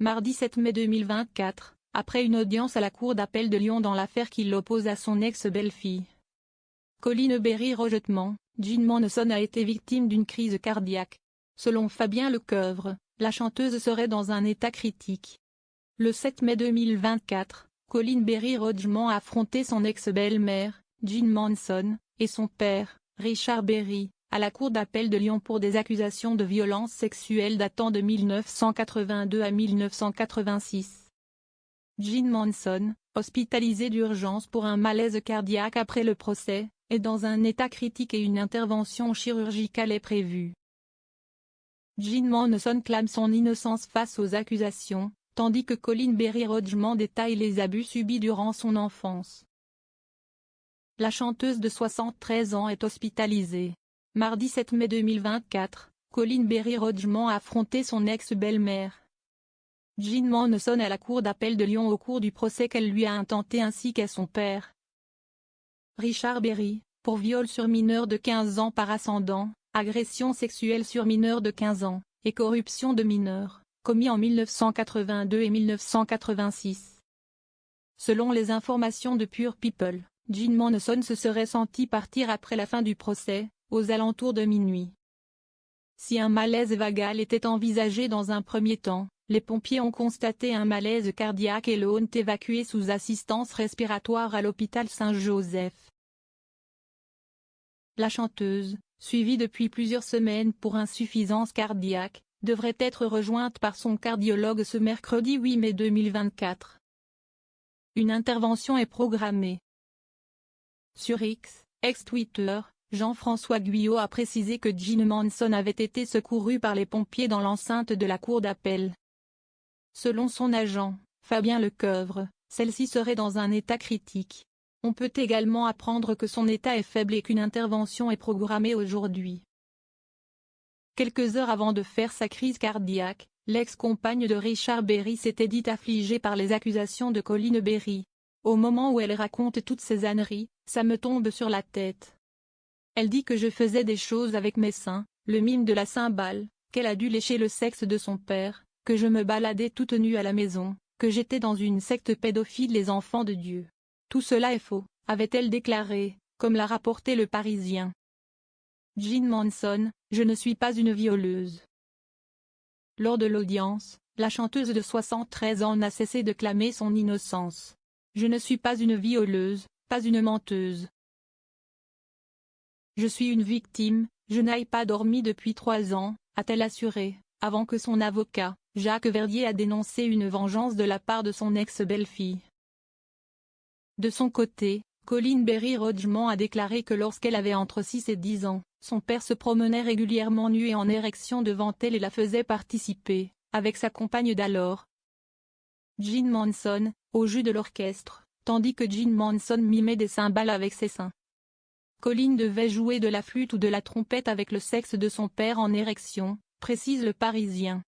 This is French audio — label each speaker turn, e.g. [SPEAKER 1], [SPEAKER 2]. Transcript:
[SPEAKER 1] Mardi 7 mai 2024, après une audience à la Cour d'appel de Lyon dans l'affaire qui l'oppose à son ex-belle-fille. Colline Berry rejetement, Jean Monson a été victime d'une crise cardiaque. Selon Fabien Lecoeuvre, la chanteuse serait dans un état critique. Le 7 mai 2024, Colline Berry rejetement a affronté son ex-belle-mère, Jean Monson, et son père, Richard Berry, à la Cour d'appel de Lyon pour des accusations de violences sexuelles datant de 1982 à 1986. Jean Monson, hospitalisé d'urgence pour un malaise cardiaque après le procès, est dans un état critique et une intervention chirurgicale est prévue. Jean Monson clame son innocence face aux accusations, tandis que Colline Berry rejetement détaille les abus subis durant son enfance. La chanteuse de 73 ans est hospitalisée. Mardi 7 mai 2024, Colline Berry rejetement a affronté son ex-belle-mère. Jean Monson à la Cour d'appel de Lyon au cours du procès qu'elle lui a intenté ainsi qu'à son père. Richard Berry, pour viol sur mineur de 15 ans par ascendant, agression sexuelle sur mineur de 15 ans, et corruption de mineurs, commis en 1982 et 1986. Selon les informations de Pure People, Jean Monson se serait senti partir après la fin du procès, aux alentours de minuit. Si un malaise vagal était envisagé dans un premier temps, les pompiers ont constaté un malaise cardiaque et l'ont évacué sous assistance respiratoire à l'hôpital Saint-Joseph. La chanteuse, suivie depuis plusieurs semaines pour insuffisance cardiaque, devrait être rejointe par son cardiologue ce mercredi 8 mai 2024. Une intervention est programmée. Sur X, ex-Twitter, Jean-François Guyot a précisé que Jean Monson avait été secouru par les pompiers dans l'enceinte de la cour d'appel. Selon son agent, Fabien Lecoeuvre, celle-ci serait dans un état critique. On peut également apprendre que son état est faible et qu'une intervention est programmée aujourd'hui. Quelques heures avant de faire sa crise cardiaque, l'ex-compagne de Richard Berry s'était dit affligée par les accusations de Colline Berry. Au moment où elle raconte toutes ces âneries, ça me tombe sur la tête. Elle dit que je faisais des choses avec mes seins, le mime de la cymbale, qu'elle a dû lécher le sexe de son père, que je me baladais toute nue à la maison, que j'étais dans une secte pédophile les enfants de Dieu. Tout cela est faux, avait-elle déclaré, comme l'a rapporté Le Parisien. Jean Monson, je ne suis pas une violeuse. Lors de l'audience, la chanteuse de 73 ans n'a cessé de clamer son innocence. Je ne suis pas une violeuse, pas une menteuse. Je suis une victime, je n'ai pas dormi depuis 3 ans, a-t-elle assuré, avant que son avocat, Jacques Verdier a dénoncé une vengeance de la part de son ex-belle-fille. De son côté, Colline Berry rejetement a déclaré que lorsqu'elle avait entre 6 et 10 ans, son père se promenait régulièrement nu et en érection devant elle et la faisait participer, avec sa compagne d'alors, Jean Monson, au jus de l'orchestre, tandis que Jean Monson mimait des cymbales avec ses seins. Colline devait jouer de la flûte ou de la trompette avec le sexe de son père en érection, précise Le Parisien.